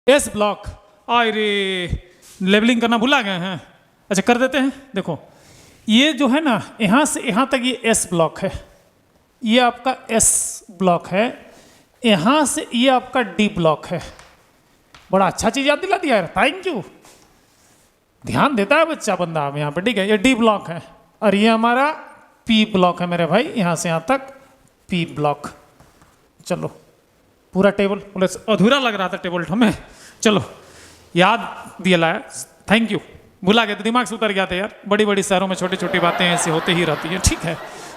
S block, अरे labelling करना भुला गए हैं, अच्छा कर देते हैं। देखो ये जो है ना यहाँ से यहाँ तक ये एस ब्लॉक है, ये आपका एस ब्लॉक है, यहाँ से ये आपका डी ब्लॉक है। बड़ा अच्छा चीज याद दिला दिया यार, थैंक यू, ध्यान देता है बच्चा बंदा अब यहाँ पे, ठीक है। ये डी ब्लॉक है और ये हमारा पी ब्लॉक है मेरे भाई, यहाँ से यहाँ तक पी ब्लॉक। चलो पूरा टेबल, बोले अधूरा लग रहा था टेबल हमें, चलो याद दिया लाया, थैंक यू। भुला गया तो दिमाग से उतर गया था यार, बड़ी बड़ी शहरों में छोटी छोटी बातें ऐसी होती ही रहती हैं, ठीक है,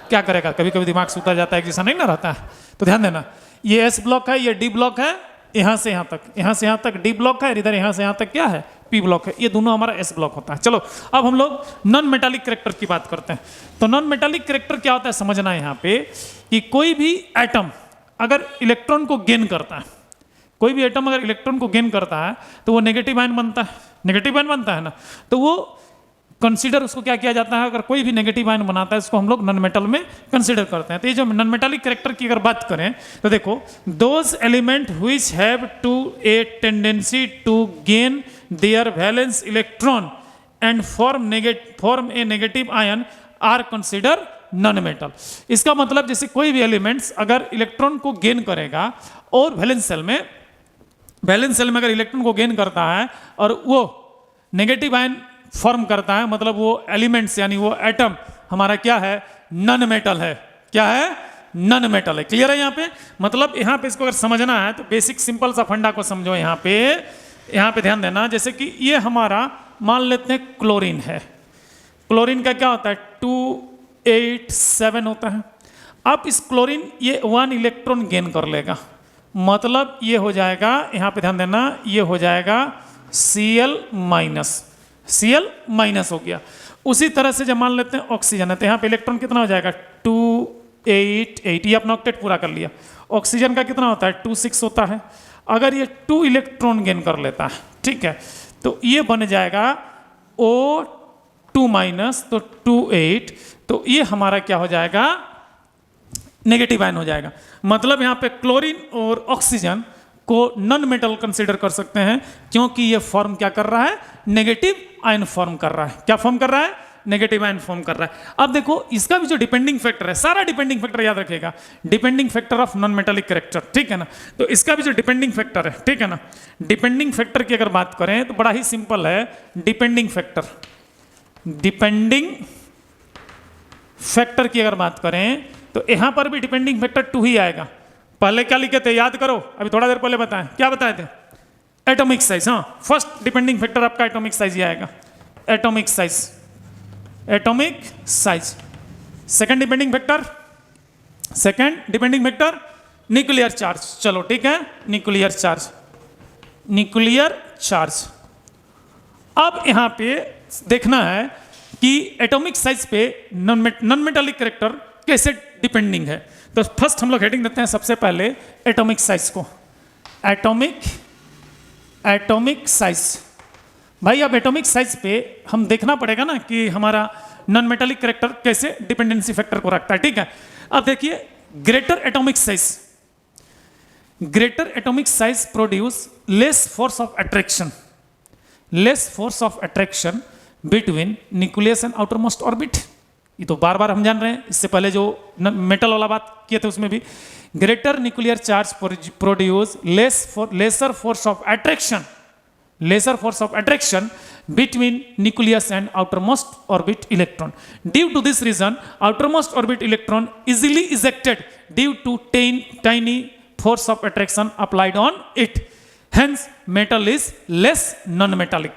क्या करेगा, कभी कभी दिमाग से उतर जाता है, जैसा नहीं ना रहता है। तो ध्यान देना, ये एस ब्लॉक है, ये डी ब्लॉक है, यहाँ से यहाँ तक, यहाँ से यहाँ तक डी ब्लॉक है, इधर यहाँ से यहाँ तक क्या है, पी ब्लॉक है, ये दोनों हमारा एस ब्लॉक होता है। चलो अब हम लोग नॉन मेटालिक कैरेक्टर की बात करते हैं। तो नॉन मेटालिक कैरेक्टर क्या होता है समझना है यहाँ पे, कि कोई भी एटम अगर इलेक्ट्रॉन को गेन करता है, कोई भी एटम अगर इलेक्ट्रॉन को गेन करता है तो वो नेगेटिव आयन बनता है, नेगेटिव आयन बनता है ना, तो वो कंसीडर उसको क्या किया जाता है, अगर कोई भी नेगेटिव आयन बनाता है उसको हम लोग नॉन मेटल में कंसीडर करते हैं। तो ये जो नॉन मेटालिक कैरेक्टर की अगर बात करें तो देखो, those element which have to a tendency to gain their valence electron and form a negative ion are consider non metal. इसका मतलब जैसे कोई भी एलिमेंट्स अगर इलेक्ट्रॉन को गेन करेगा और वैलेंस सेल में अगर इलेक्ट्रॉन को गेन करता है और वो नेगेटिव आयन फॉर्म करता है, मतलब वो एलिमेंट्स यानी वो एटम हमारा क्या है, नॉन मेटल है। क्या है, नॉन मेटल है। क्लियर है यहाँ पे, मतलब यहाँ पे इसको अगर समझना है तो बेसिक सिंपल सा फंडा को समझो। यहाँ पे ध्यान देना, जैसे कि ये हमारा मान लेते हैं क्लोरीन है, क्लोरीन का क्या होता है 287 होता है। अब इस क्लोरीन ये 1 इलेक्ट्रॉन गेन कर लेगा, मतलब ये हो जाएगा, यहाँ पे ध्यान देना, ये हो जाएगा Cl माइनस हो गया। उसी तरह से जब मान लेते हैं ऑक्सीजन है तो यहाँ पे इलेक्ट्रॉन कितना हो जाएगा 288, ये अपना ऑक्टेट पूरा कर लिया। ऑक्सीजन का कितना होता है 26 होता है। अगर ये 2 इलेक्ट्रॉन गेन कर लेता है, ठीक है, तो ये बन जाएगा O2 माइनस, तो 28, तो ये हमारा क्या हो जाएगा, नेगेटिव आयन हो जाएगा। मतलब यहाँ पे क्लोरीन और ऑक्सीजन को नॉन मेटल कंसीडर कर सकते हैं, क्योंकि ये फॉर्म क्या कर रहा है, नेगेटिव आयन फॉर्म कर रहा है। क्या फॉर्म कर रहा है, नेगेटिव आयन फॉर्म कर रहा है। अब देखो इसका भी जो डिपेंडिंग फैक्टर है, सारा डिपेंडिंग फैक्टर याद रखिएगा, depending factor of non metallic character, ठीक है ना। तो इसका भी जो डिपेंडिंग फैक्टर है, ठीक है ना, डिपेंडिंग फैक्टर की अगर बात करें तो बड़ा ही सिंपल है। डिपेंडिंग फैक्टर की अगर बात करें तो यहां पर भी डिपेंडिंग फैक्टर 2 ही आएगा। पहले क्या लिखे थे याद करो, अभी थोड़ा देर पहले बताएं, क्या बताए थे, एटॉमिक साइज। हाँ, फर्स्ट डिपेंडिंग फैक्टर आपका एटॉमिक साइज ही आएगा, atomic size. Second depending factor nuclear charge. चलो ठीक है, न्यूक्लियर चार्ज। अब यहां पे देखना है कि एटॉमिक साइज पे नॉन मेटालिक कैरेक्टर कैसे डिपेंडिंग है। तो फर्स्ट हम लोग हेडिंग देते हैं सबसे पहले एटॉमिक साइज को, एटॉमिक साइज। भाई अब एटॉमिक साइज पे हम देखना पड़ेगा ना कि हमारा नॉन मेटालिक कैरेक्टर कैसे डिपेंडेंसी फैक्टर को रखता है, ठीक है। अब देखिए, greater atomic size produce less force of attraction between nucleus and outermost orbit. ये तो बार बार हम जान रहे हैं, इससे पहले जो मेटल वाला बात किए थे उसमें भी, greater nuclear charge produce lesser force of attraction between nucleus and outermost orbit electron. Due to this reason outermost orbit electron easily ejected due to tiny force of attraction applied on it, hence metal is less non metallic.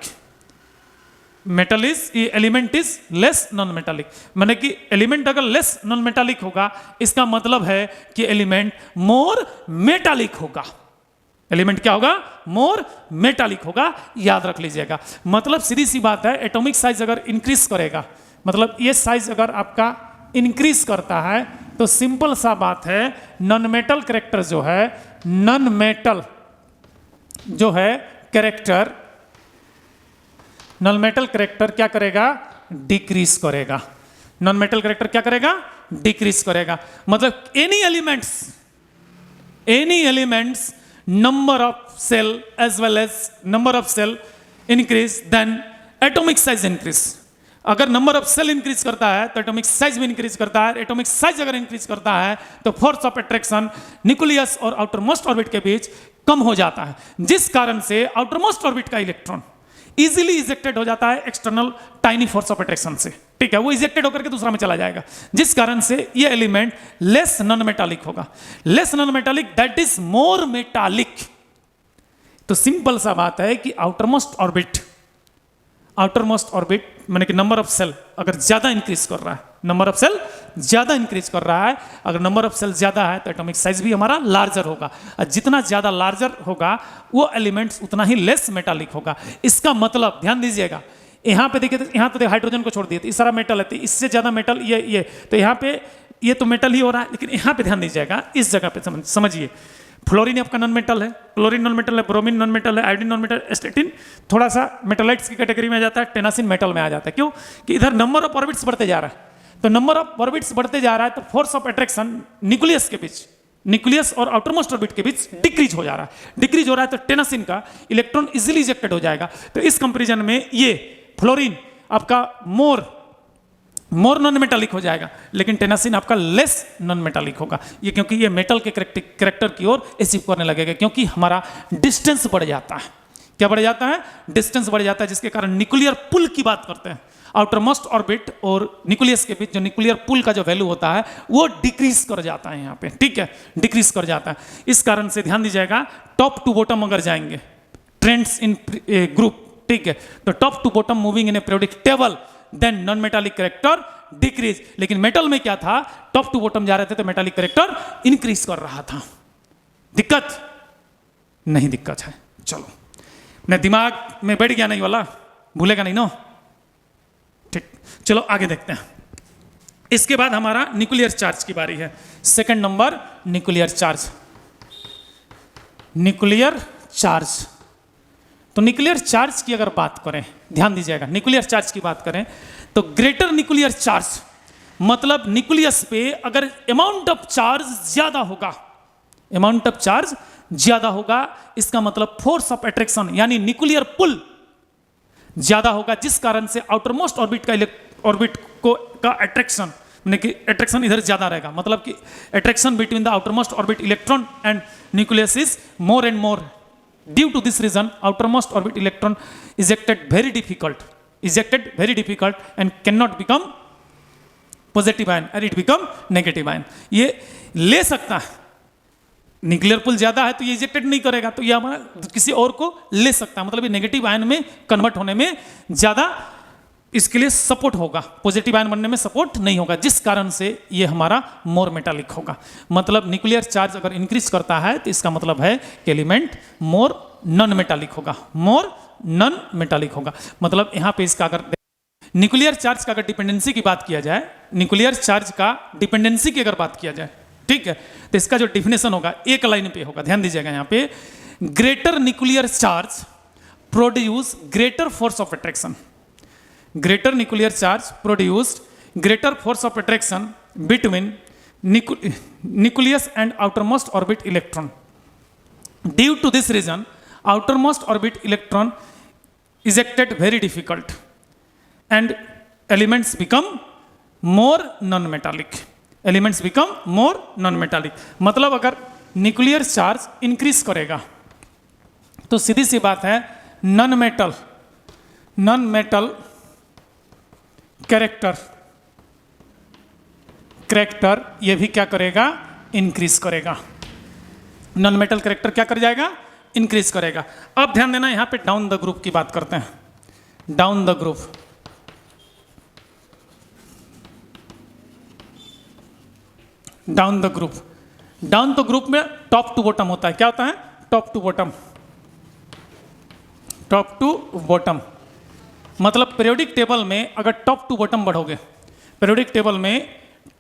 Element is less non metallic, माने कि element अगर less non metallic होगा इसका मतलब है कि element मोर metallic होगा। Element क्या होगा, मोर मेटालिक होगा, याद रख लीजिएगा। मतलब सीधी सी बात है, एटॉमिक साइज अगर इंक्रीज करेगा, मतलब ये साइज अगर आपका इंक्रीज करता है तो सिंपल सा बात है, non metal character non metal character क्या करेगा, डिक्रीज करेगा। नॉन मेटल कैरेक्टर क्या करेगा, डिक्रीज करेगा। मतलब any elements number of cell as well as number of cell increase, then atomic size increase. अगर नंबर ऑफ सेल इंक्रीज करता है तो एटॉमिक साइज भी इंक्रीज करता है. एटॉमिक साइज अगर इंक्रीज करता है तो फोर्स ऑफ अट्रैक्शन न्यूक्लियस और आउटर मोस्ट ऑर्बिट के बीच कम हो जाता है, जिस कारण से आउटर मोस्ट ऑर्बिट का इलेक्ट्रॉन इजीली इजेक्टेड हो जाता है external tiny force of attraction से. ठीक है, वो इजेक्टेड होकर के दूसरा में चला जाएगा, जिस कारण से ये एलिमेंट लेस नॉन मेटालिक होगा. Less non metallic that is more metallic. तो सिंपल सा बात है कि आउटर मोस्ट ऑर्बिट माने कि नंबर ऑफ सेल अगर ज्यादा इंक्रीज कर रहा है, नंबर ऑफ सेल ज्यादा इंक्रीज कर रहा है, अगर नंबर ऑफ सेल ज्यादा है तो एटॉमिक साइज भी हमारा लार्जर होगा, और जितना ज्यादा लार्जर होगा वो एलिमेंट्स उतना ही लेस मेटालिक होगा. इसका मतलब ध्यान दीजिएगा, यहाँ पे देखिए, यहाँ तो हाइड्रोजन को छोड़ दिए तो इस सारा मेटल है, तो इससे ज्यादा मेटल ये तो यहाँ पे ये तो मेटल ही हो रहा है, लेकिन यहाँ पे ध्यान दीजिएगा, इस जगह पे समझिए. फ्लोरीन आपका नॉन मेटल है, क्लोरीन नॉन मेटल है, ब्रोमीन नॉन मेटल है, आयोडीन नॉन मेटल, एस्टेटिन थोड़ा सा मेटलाइट्स की कैटेगरी में आ जाता है, टेनासिन मेटल में आ जाता है. क्यों कि इधर नंबर ऑफ ऑर्बिट्स बढ़ते जा रहा है, तो नंबर ऑफ ऑर्बिट्स बढ़ते जा रहा है तो फोर्स ऑफ अट्रैक्शन न्यूक्लियस के बीच, न्यूक्लियस और आउटर मोस्ट ऑर्बिट के बीच डिक्रीज हो जा रहा है. डिक्रीज हो रहा है तो टेनासिन का इलेक्ट्रॉन इजिली इजेक्टेड हो जाएगा. तो इस कंपेरिजन में ये फ्लोरीन आपका मोर नॉन मेटालिक हो जाएगा, लेकिन टेनासिन आपका लेस नॉन मेटालिक होगा. ये क्योंकि ये मेटल के करेक्टर की ओर एसिव करने लगेगा, क्योंकि हमारा डिस्टेंस बढ़ जाता है. क्या बढ़ जाता है? डिस्टेंस बढ़ जाता है, जिसके कारण न्यूक्लियर पुल की बात करते हैं. आउटर मोस्ट ऑर्बिट और न्यूक्लियस के बीच जो न्यूक्लियर पुल का जो वैल्यू होता है वो डिक्रीज कर जाता है यहाँ पे. ठीक है, डिक्रीज कर जाता है. इस कारण से ध्यान दीजिएगा, टॉप टू बॉटम अगर जाएंगे ट्रेंड्स इन ग्रुप, ठीक है, तो top to bottom moving in a periodic table, then non metallic character decrease. लेकिन मेटल में क्या था, टॉप टू बॉटम जा रहे थे तो मेटालिक करेक्टर इंक्रीज कर रहा था. दिक्कत नहीं? दिक्कत है. चलो, मैं दिमाग में बैठ गया नहीं वाला, भूलेगा नहीं नो. ठीक, चलो आगे देखते हैं. इसके बाद हमारा न्यूक्लियर चार्ज की बारी है. Second number nuclear charge. Nuclear charge, तो न्यूक्लियर चार्ज की अगर बात करें, ध्यान दीजिएगा, न्यूक्लियर चार्ज की बात करें तो ग्रेटर न्यूक्लियर चार्ज मतलब न्यूक्लियस पे अगर अमाउंट ऑफ चार्ज ज्यादा होगा, अमाउंट ऑफ चार्ज ज्यादा होगा, इसका मतलब फोर्स ऑफ अट्रैक्शन यानी न्यूक्लियर पुल ज्यादा होगा, जिस कारण से आउटर मोस्ट ऑर्बिट का अट्रैक्शन यानी कि अट्रैक्शन इधर ज्यादा रहेगा. मतलब कि attraction between the outer most orbit electron and nucleus is more and more. Due to this reason, outermost orbit electron ejected very difficult and cannot become positive ion and it become negative ion. ये ले सकता है, nuclear पुल ज्यादा है तो ये ejected नहीं करेगा, तो ये हमारा किसी और को ले सकता है. मतलब ये नेगेटिव आयन में कन्वर्ट होने में ज्यादा इसके लिए सपोर्ट होगा, पॉजिटिव आयन बनने में सपोर्ट नहीं होगा, जिस कारण से ये हमारा मोर मेटालिक होगा. मतलब न्यूक्लियर चार्ज अगर इंक्रीज करता है तो इसका मतलब है कि एलिमेंट मोर नॉन मेटालिक होगा, मोर नॉन मेटालिक होगा. मतलब यहाँ पे इसका अगर न्यूक्लियर चार्ज का अगर डिपेंडेंसी की बात किया जाए, न्यूक्लियर चार्ज का डिपेंडेंसी की अगर बात किया जाए, ठीक है, तो इसका जो डिफिनेशन होगा एक लाइन पे होगा. ध्यान दीजिएगा, यहाँ पे greater nuclear charge produce greater force of attraction. Greater nuclear charge produced greater force of attraction between nucleus and outermost orbit electron. Due to this reason, outermost orbit electron ejected very difficult and elements become more non-metallic. Elements become more non-metallic. मतलब अगर nuclear charge increase करेगा तो सीधी सी बात है non metal character ये भी क्या करेगा, इंक्रीज करेगा. नॉन मेटल करेक्टर क्या कर जाएगा, इंक्रीज करेगा. अब ध्यान देना, यहां पे डाउन द ग्रुप की बात करते हैं. Down the group, down the group में टॉप टू बॉटम होता है. क्या होता है? Top to bottom. मतलब पीरियोडिक टेबल में अगर टॉप टू बॉटम बढ़ोगे, पीरियोडिक टेबल में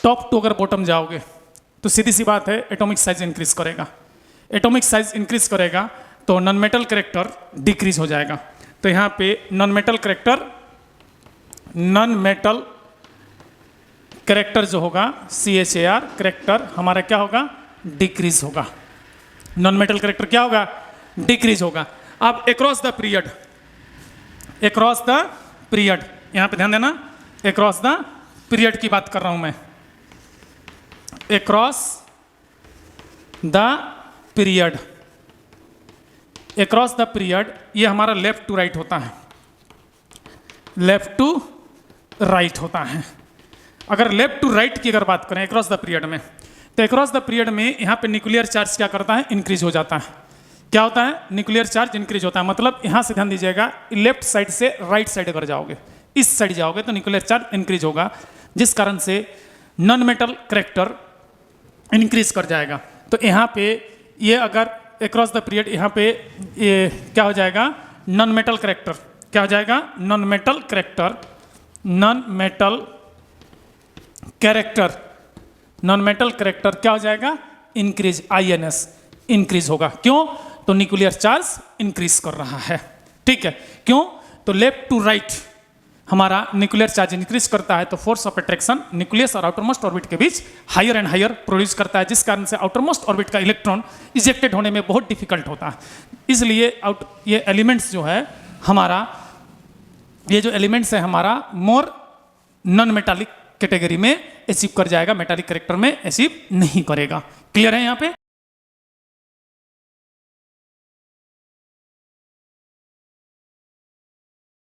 टॉप टू अगर बॉटम जाओगे तो सीधी सी बात है एटॉमिक साइज इंक्रीज करेगा. एटॉमिक साइज इंक्रीज करेगा तो नॉन मेटल करेक्टर डिक्रीज हो जाएगा. तो यहाँ पे नॉन मेटल करेक्टर जो होगा CHAR करेक्टर हमारा क्या होगा, डिक्रीज होगा. नॉन मेटल करेक्टर क्या होगा, डिक्रीज होगा। अब across the period, across the period, यहां पे ध्यान देना, अक्रॉस द पीरियड की बात कर रहा हूं मैं, across the period, across the period ये हमारा लेफ्ट टू राइट होता है, लेफ्ट टू राइट होता है। अगर लेफ्ट टू राइट की अगर बात करें अक्रॉस द पीरियड में, तो अक्रॉस द पीरियड में यहाँ पे न्यूक्लियर चार्ज क्या करता है, इंक्रीज हो जाता है। क्या होता है, न्यूक्लियर चार्ज इंक्रीज होता है। मतलब यहाँ से ध्यान दीजिएगा, लेफ्ट साइड से राइट साइड अगर जाओगे, इस साइड जाओगे तो न्यूक्लियर चार्ज इंक्रीज होगा, जिस कारण से नॉन मेटल करेक्टर इंक्रीज कर जाएगा। तो यहाँ पे ये अगर अक्रॉस द पीरियड यहाँ पे ये क्या हो जाएगा, नॉन मेटल करेक्टर, क्या हो जाएगा, non metal character, non metal character, non metal character क्या हो जाएगा, इंक्रीज, INS इंक्रीज होगा। क्यों, तो न्यूक्लियर चार्ज इंक्रीज कर रहा है। ठीक है, क्यों, तो लेफ्ट टू राइट हमारा न्यूक्लियर चार्ज इंक्रीज करता है, तो फोर्स ऑफ अट्रैक्शन न्यूक्लियस और आउटरमोस्ट ऑर्बिट के बीच हायर एंड हायर प्रोड्यूस करता है, जिस कारण से आउटरमोस्ट ऑर्बिट का इलेक्ट्रॉन इजेक्टेड होने में बहुत डिफिकल्ट होता है। इसलिए ये एलिमेंट्स जो है हमारा, ये जो एलिमेंट्स है हमारा मोर नॉन मेटालिक कैटेगरी में अचीव कर जाएगा, मेटालिक करेक्टर में अचीव नहीं करेगा। क्लियर है यहाँ पे।